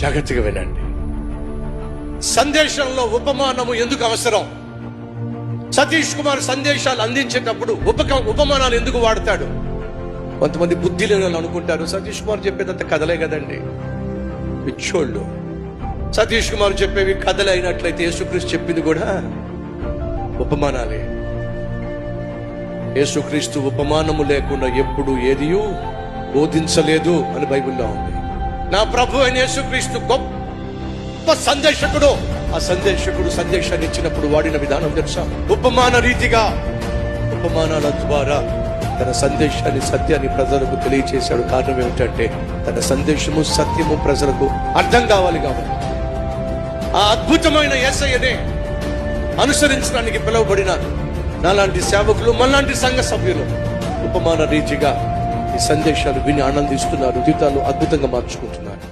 జాగ్రత్తగా వినండి. సందేశంలో ఉపమానము ఎందుకు అవసరం? సతీష్ కుమార్ సందేశాలు అందించేటప్పుడు ఉపమానాలు ఎందుకు వాడతాడు? కొంతమంది బుద్ధి లేని వాళ్ళు అనుకుంటారు సతీష్ కుమార్ చెప్పేదంత కథలే కదండి. పిచ్చోళ్ళు. సతీష్ కుమార్ చెప్పేవి కథలు అయినట్లయితే యేసుక్రీస్తు చెప్పింది కూడా ఉపమానాలే. యేసుక్రీస్తు ఉపమానము లేకుండా ఎప్పుడు ఏదియూ బోధించలేదు అని బైబిల్లో ఉంది. నా ప్రభు అయిన యేసుక్రీస్తు గొప్ప సందేశకుడు. ఆ సందేశకుడు సందేశాన్ని ఇచ్చినప్పుడు వాడిన విధానం తెలుసా? ఉపమాన రీతిగా, ఉపమానాల ద్వారా తన సందేశాన్ని, సత్యాన్ని ప్రజలకు తెలియచేశాడు. కారణం ఏమిటంటే తన సందేశము సత్యము ప్రజలకు అర్థం కావాలి కాబట్టి. ఆ అద్భుతమైన యేసయ్యనే అనుసరించడానికి పిలువబడిన నాలాంటి సేవకులు, మనలాంటి సంఘ సభ్యులు ఉపమాన రీతిగా ఈ సందేశాలు విని ఆనందిస్తున్నారు, జీవితాలు అద్భుతంగా మార్చుకుంటున్నారు.